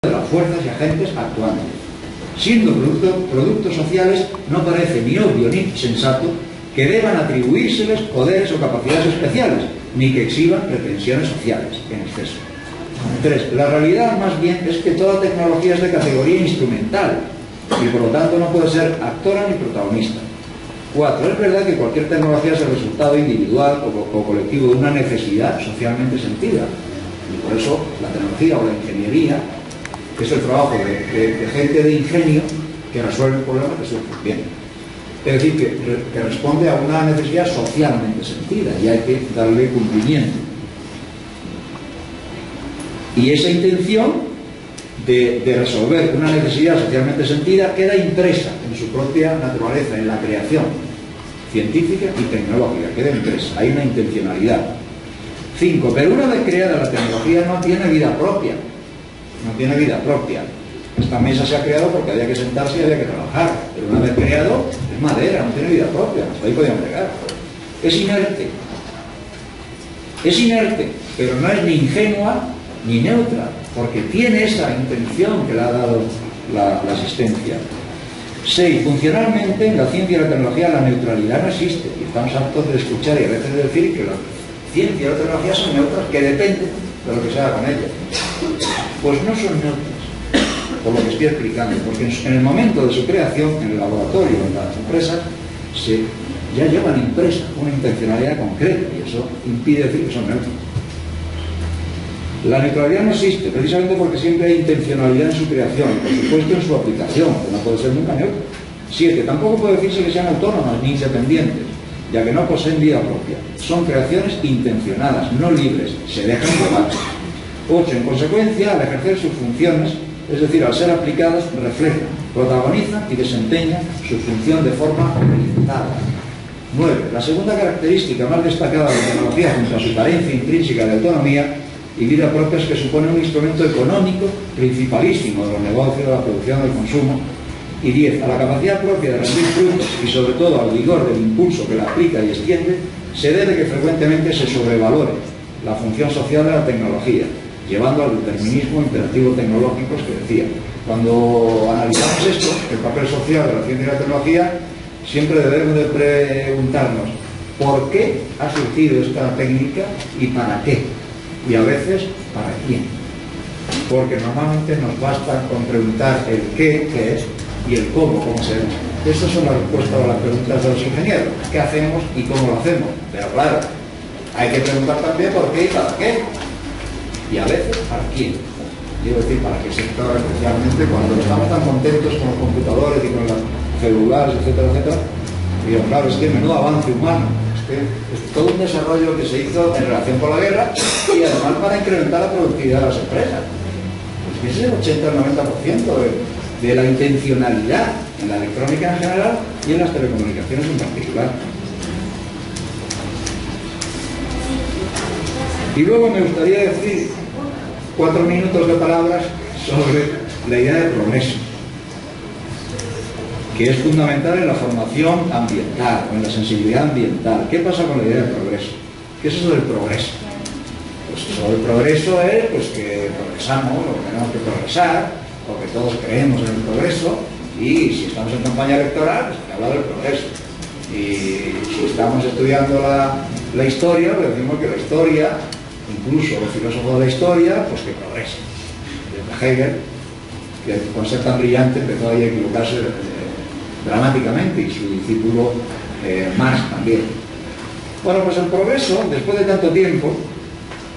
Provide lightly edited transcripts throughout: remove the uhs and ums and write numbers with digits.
de las fuerzas y agentes actuantes. Siendo productos sociales, no parece ni obvio ni sensato que deban atribuírseles poderes o capacidades especiales, ni que exhiban pretensiones sociales en exceso. 3. La realidad más bien es que toda tecnología es de categoría instrumental y por lo tanto no puede ser actora ni protagonista. 4. Es verdad que cualquier tecnología es el resultado individual o colectivo de una necesidad socialmente sentida, y por eso la tecnología o la ingeniería es el trabajo de gente de ingenio que resuelve el problema que surge. Bien. Es decir, que responde a una necesidad socialmente sentida y hay que darle cumplimiento. Y esa intención de resolver una necesidad socialmente sentida queda impresa en su propia naturaleza, en la creación científica y tecnológica, queda impresa, hay una intencionalidad. 5. Pero una vez creada la tecnología no tiene vida propia, no tiene vida propia. Esta mesa se ha creado porque había que sentarse y había que trabajar, pero una vez creado es madera, no tiene vida propia, hasta ahí podíamos llegar. Es inerte, pero no es ni ingenua ni neutra, porque tiene esa intención que le ha dado la existencia. 6. Funcionalmente, en la ciencia y la tecnología la neutralidad no existe, y estamos hartos de escuchar y a veces de decir que la ciencia y la tecnología son neutras, que dependen de lo que se haga con ellas. Pues no son neutras, por lo que estoy explicando, porque en el momento de su creación, en el laboratorio, en las empresas, ya llevan impresa una intencionalidad concreta, y eso impide decir que son neutras. La neutralidad no existe, precisamente porque siempre hay intencionalidad en su creación y, por supuesto, en su aplicación, que no puede ser nunca neutra. 7. Tampoco puede decirse que sean autónomas ni independientes, ya que no poseen vida propia. Son creaciones intencionadas, no libres, se dejan llevar. 8. En consecuencia, al ejercer sus funciones, es decir, al ser aplicadas, reflejan, protagonizan y desempeñan su función de forma orientada. 9. La segunda característica más destacada de la tecnología, junto a su carencia intrínseca de autonomía y vida propia, es que supone un instrumento económico principalísimo de los negocios, de la producción, del consumo. Y 10. A la capacidad propia de rendir frutos y sobre todo al vigor del impulso que la aplica y extiende, se debe que frecuentemente se sobrevalore la función social de la tecnología, llevando al determinismo imperativo tecnológicos que decía. Cuando analizamos esto, el papel social de la ciencia y la tecnología, siempre debemos de preguntarnos ¿por qué ha surgido esta técnica y para qué? Y a veces, ¿para quién? Porque normalmente nos basta con preguntar el qué es, y el cómo se hace. Estas son las respuestas a las preguntas de los ingenieros. ¿Qué hacemos y cómo lo hacemos? Pero claro, hay que preguntar también por qué y para qué. Y a veces, ¿para quién? Quiero decir, ¿para qué sector? Especialmente cuando estamos tan contentos con los computadores y con los celulares, etcétera, etcétera. Y claro, es que menudo avance humano. Es todo un desarrollo que se hizo en relación con la guerra y además para incrementar la productividad de las empresas. Pues que ese es el 80 al 90% de la intencionalidad en la electrónica en general y en las telecomunicaciones en particular. Y luego me gustaría decir 4 minutos de palabras sobre la idea de progreso, que es fundamental en la formación ambiental, en la sensibilidad ambiental. ¿Qué pasa con la idea de progreso? ¿Qué es eso del progreso? Pues eso del progreso es pues, que progresamos, o que tenemos que progresar, o que todos creemos en el progreso, y si estamos en campaña electoral, pues se habla del progreso. Y si estamos estudiando la historia, pues decimos que la historia, incluso los filósofos de la historia, pues que progresen. Desde Hegel, que con ser tan brillante empezó ahí a equivocarse dramáticamente, y su discípulo Marx también. Bueno, pues el progreso, después de tanto tiempo,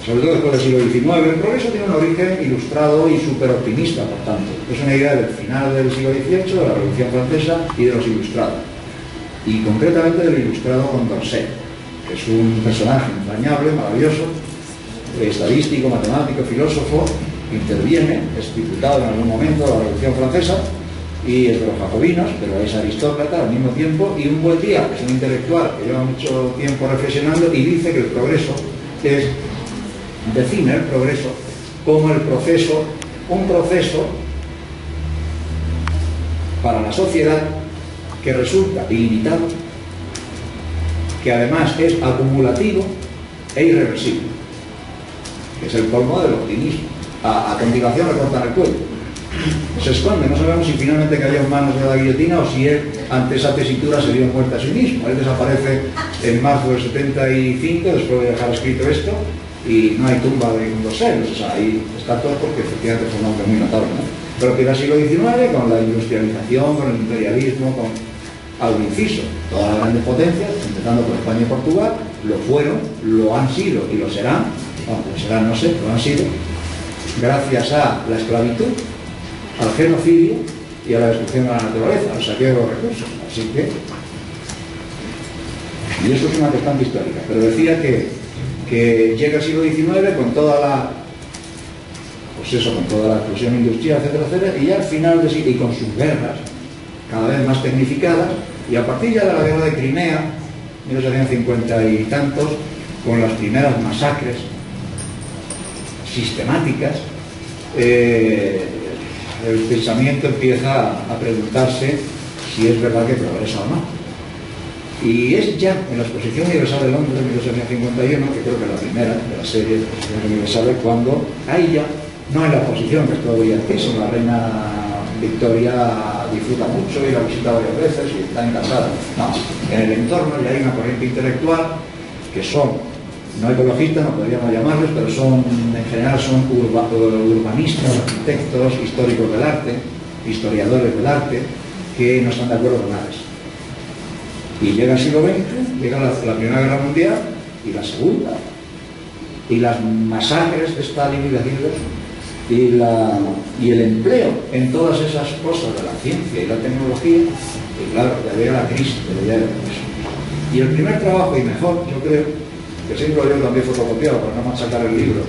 sobre todo después del siglo XIX, el progreso tiene un origen ilustrado y súper optimista, por tanto. Es una idea del final del siglo XVIII, de la Revolución Francesa y de los ilustrados. Y concretamente del ilustrado Condorcet, que es un personaje entrañable, maravilloso, estadístico, matemático, filósofo, interviene, es diputado en algún momento de la Revolución Francesa, y es de los jacobinos, pero es aristócrata al mismo tiempo, y un buen día es un intelectual que lleva mucho tiempo reflexionando y dice que el progreso define el progreso como un proceso para la sociedad que resulta ilimitado, que además es acumulativo e irreversible, que es el colmo del optimismo. A continuación le cortan el cuello. Se esconde, no sabemos si finalmente cayó en manos de la guillotina o si él, ante esa tesitura, se dio muerte a sí mismo. Él desaparece en marzo del 75, después de dejar escrito esto, y no hay tumba de Condorcet. O sea, ahí está todo porque efectivamente fue un hombre muy notable, ¿no? Pero que era el siglo XIX, con la industrialización, con el imperialismo, con algo inciso. Todas las grandes potencias, empezando por España y Portugal, lo fueron, lo han sido y lo serán, bueno, lo serán no sé, lo han sido, gracias a la esclavitud, al genocidio y a la destrucción de la naturaleza, al saqueo de los recursos. Así que, y eso es una constante histórica. Pero decía que llega el siglo XIX con toda la, pues eso, con toda la explosión industrial, etcétera, etcétera, y ya al final de siglo, y con sus guerras cada vez más tecnificadas, y a partir ya de la guerra de Crimea, 1850 y tantos, con las primeras masacres sistemáticas, el pensamiento empieza a preguntarse si es verdad que progresa o no. Y es ya en la Exposición Universal de Londres de 1851, que creo que es la primera de la serie de exposiciones universales, cuando ahí ya, no en la exposición, que es todo brillantísimo, la reina Victoria disfruta mucho y la visita varias veces y está encantada. No, en el entorno ya hay una corriente intelectual que son, no ecologistas, no podríamos llamarlos, pero son, en general son urbanistas, arquitectos, históricos del arte, historiadores del arte, que no están de acuerdo con nada de eso. Y llega el siglo XX, llega la Primera Guerra Mundial y la Segunda, y las masacres de Stalin y de Hitler, y el empleo en todas esas cosas de la ciencia y la tecnología, y claro, ya llega la crisis, pero ya era eso. Y el primer trabajo, y mejor, yo creo, que siempre lo llevo también fotocopiado para no machacar el libro,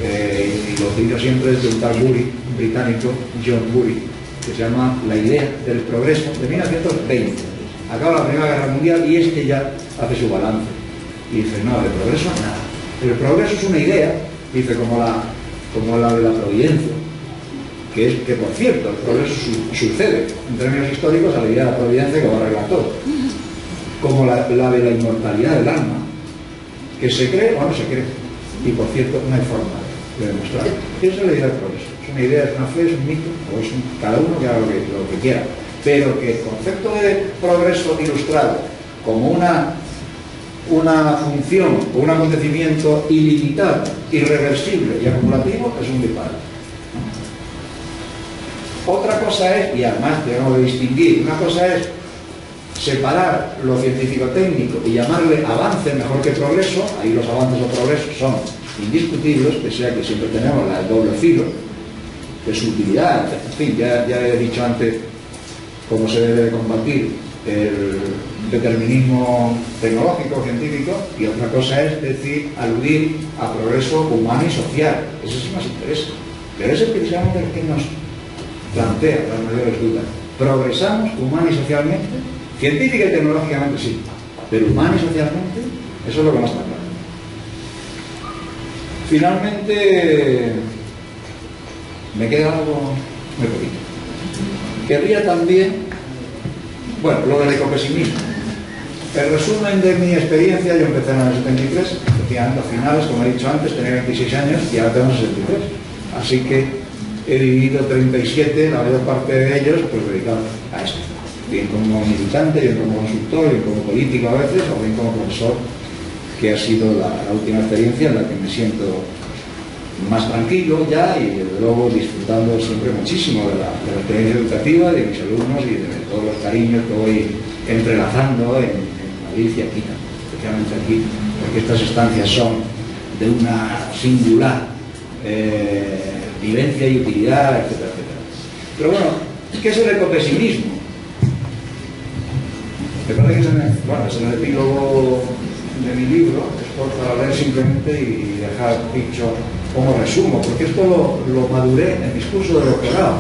y lo cito siempre, es de un tal Bury, un británico, John Bury, que se llama La idea del progreso, de 1920. Acaba la Primera Guerra Mundial y este ya hace su balance. Y dice, no, de progreso nada. El progreso es una idea, dice, como la de la providencia, que por cierto, el progreso sucede en términos históricos a la idea de la providencia que va a arreglar todo. Como la de la inmortalidad del alma, que se cree o no se cree. Y por cierto, no hay forma de demostrarlo. Esa es la idea del progreso. Es una idea, es una fe, es un mito, o es cada uno que haga lo que quiera. Pero que el concepto de progreso ilustrado como una función o un acontecimiento ilimitado, irreversible y acumulativo es un disparate. Otra cosa es, y además debemos de distinguir, una cosa es separar lo científico-técnico y llamarle avance mejor que progreso. Ahí los avances o progresos son indiscutibles, pese a que siempre tenemos el doble filo de su utilidad. En fin, ya he dicho antes cómo se debe combatir el determinismo tecnológico, científico, y otra cosa es decir, aludir a progreso humano y social. Eso sí nos interesa. Pero ese es precisamente el que nos plantea las mayores dudas. ¿Progresamos humana y socialmente? Científica y tecnológicamente sí, pero humana y socialmente, eso es lo que más está claro. Finalmente, me queda algo muy poquito. Querría también, bueno, lo del ecopesimismo. El resumen de mi experiencia, yo empecé en el 73, efectivamente a finales, como he dicho antes, tenía 26 años y ahora tengo 63. Así que he vivido 37, la mayor parte de ellos, pues dedicados a esto. Bien como militante, bien como consultor, bien como político a veces, o bien como profesor, que ha sido la última experiencia en la que me siento más tranquilo ya y desde luego disfrutando siempre muchísimo de la experiencia educativa, de mis alumnos y de todos los cariños que voy entrelazando en Madrid y aquí, especialmente aquí, porque estas estancias son de una singular vivencia y utilidad, etcétera, etcétera. Pero bueno, ¿qué es el ecopesimismo? Me parece que es el epílogo de mi libro, es para leer simplemente y dejar dicho como resumo, porque esto lo maduré en mis cursos de doctorado,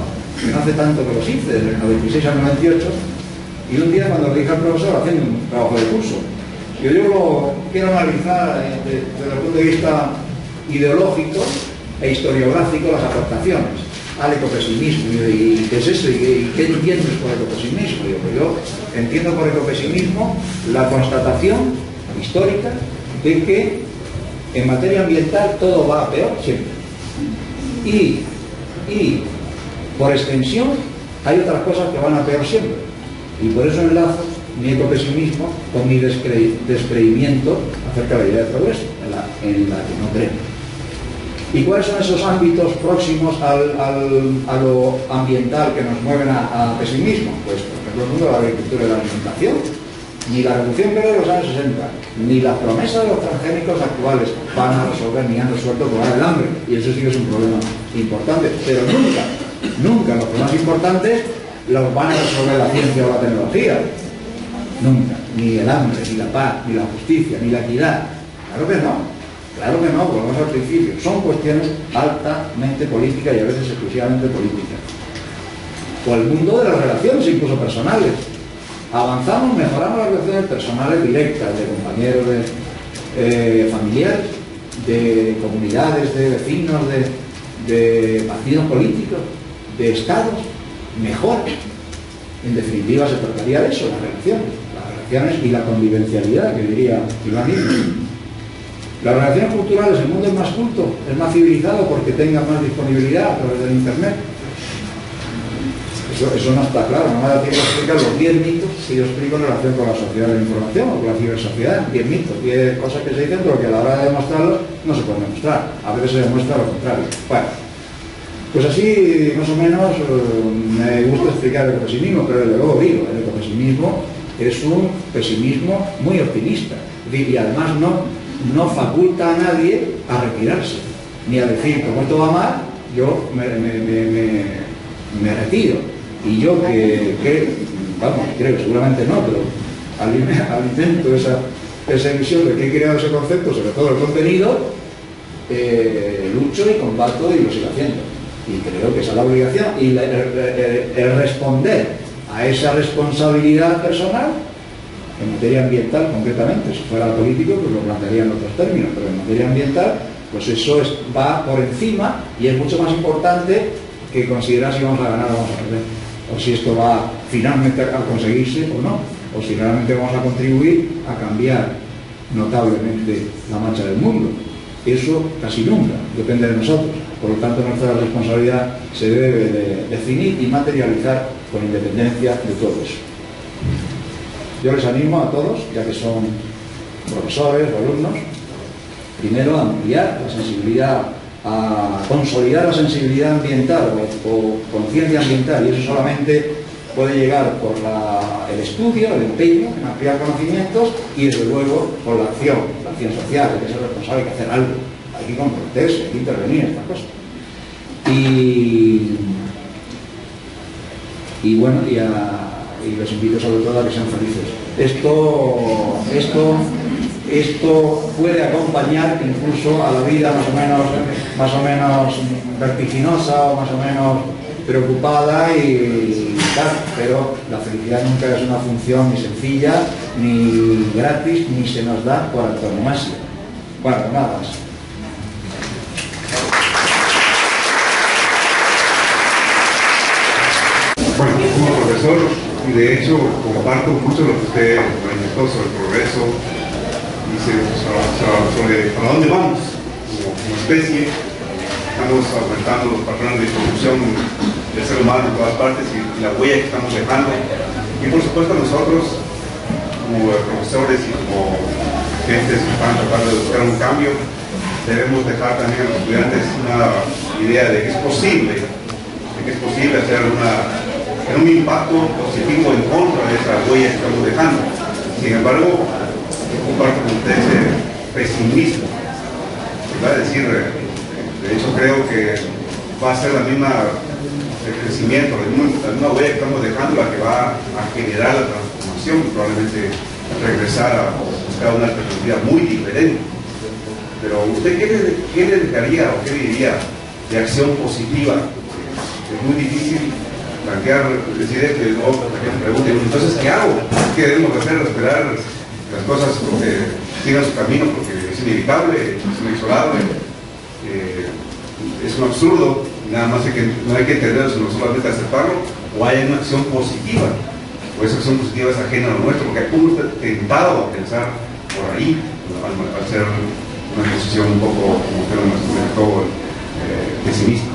no hace tanto que los hice, desde el 96 al 98, y un día cuando le dije al profesor haciendo un trabajo de curso, yo lo quiero analizar desde el punto de vista ideológico e historiográfico las aportaciones al ecopesimismo, y qué es eso, y qué entiendes por ecopesimismo. Yo entiendo por ecopesimismo la constatación histórica de que en materia ambiental todo va a peor siempre, y Por extensión, hay otras cosas que van a peor siempre. Y por eso enlazo mi ecopesimismo con mi descreimiento acerca de la idea de progreso, en la que no creo. ¿Y cuáles son esos ámbitos próximos a lo ambiental que nos mueven a pesimismo? Pues, por ejemplo, el mundo de la agricultura y la alimentación. Ni la revolución verde de los años 60, ni las promesas de los transgénicos actuales van a resolver ni han resuelto el problema del hambre. Y eso sí que es un problema importante. Pero nunca los problemas importantes los van a resolver la ciencia o la tecnología. Nunca. Ni el hambre, ni la paz, ni la justicia, ni la equidad. Claro que no. Claro que no, volvemos al principio. Son cuestiones altamente políticas y a veces exclusivamente políticas. O el mundo de las relaciones, incluso personales. Avanzamos, mejoramos las relaciones personales directas de compañeros, de familiares, de comunidades, de vecinos, de partidos políticos, de estados, mejor. En definitiva, se trataría de eso, las relaciones y la convivencialidad, que diría Iván Illich. Las relaciones culturales, el mundo es más culto, es más civilizado porque tenga más disponibilidad a través del Internet. Eso no está claro, no me da tiempo a explicar los 10 mitos que yo explico en relación con la sociedad de la información o con la cibersociedad. 10 mitos, 10 cosas que se dicen, pero que a la hora de demostrarlos no se pueden demostrar. A veces se demuestra lo contrario. Bueno, pues así más o menos me gusta explicar el ecopesimismo, pero desde luego digo, el ecopesimismo es un pesimismo muy optimista y además no faculta a nadie a retirarse, ni a decir, como esto va mal, yo me retiro. Y yo creo, seguramente no, pero alimento esa visión de que he creado ese concepto, sobre todo el contenido, lucho y combato y lo sigo haciendo. Y creo que esa es la obligación. Y el responder a esa responsabilidad personal, en materia ambiental concretamente, si fuera político, pues lo plantearía en otros términos, pero en materia ambiental, pues eso va por encima y es mucho más importante que considerar si vamos a ganar o vamos a perder, o si esto va finalmente a conseguirse o no, o si realmente vamos a contribuir a cambiar notablemente la marcha del mundo. Eso casi nunca depende de nosotros. Por lo tanto, nuestra responsabilidad se debe de definir y materializar con independencia de todo eso. Yo les animo a todos, ya que son profesores o alumnos, primero a ampliar la sensibilidad, a consolidar la sensibilidad ambiental o conciencia ambiental, y eso solamente puede llegar por el estudio, el empeño en ampliar conocimientos y desde luego por la acción social, hay que ser responsable, hay que hacer algo, hay que comprometerse, hay que intervenir en estas cosas. Y bueno, y les invito sobre todo a que sean felices. Esto puede acompañar incluso a la vida más o menos vertiginosa o más o menos preocupada y tal, pero la felicidad nunca es una función ni sencilla, ni gratis, ni se nos da por antonomasia. Bueno, nada más. Bueno, como profesor, y de hecho comparto mucho lo que usted manifestó sobre el progreso, dice sobre para dónde vamos como especie. Estamos aumentando los patrones de distribución del ser humano en todas partes y la huella que estamos dejando. Y por supuesto nosotros, como profesores y como gentes que están tratando de buscar un cambio, debemos dejar también a los estudiantes una idea de que es posible hacer un impacto positivo en contra de esa huella que estamos dejando. Sin embargo, yo comparto con usted ese pesimismo, ¿verdad? Es decir, de hecho creo que va a ser el crecimiento, la misma huella que estamos dejando la que va a generar la transformación, probablemente regresar a buscar una perspectiva muy diferente. Pero usted, ¿qué le dejaría o qué diría de acción positiva? Es muy difícil plantear, decir que luego la gente pregunte, entonces ¿qué hago? ¿Qué debemos hacer? Esperar las cosas porque sigan su camino, porque es inevitable, es inexorable, es un absurdo, nada más no hay que entenderlo, sino solamente aceptarlo, o hay una acción positiva, o esa acción positiva es ajena a lo nuestro, porque uno está tentado a pensar por ahí, al ser una posición un poco, como usted lo manifestó, pesimista.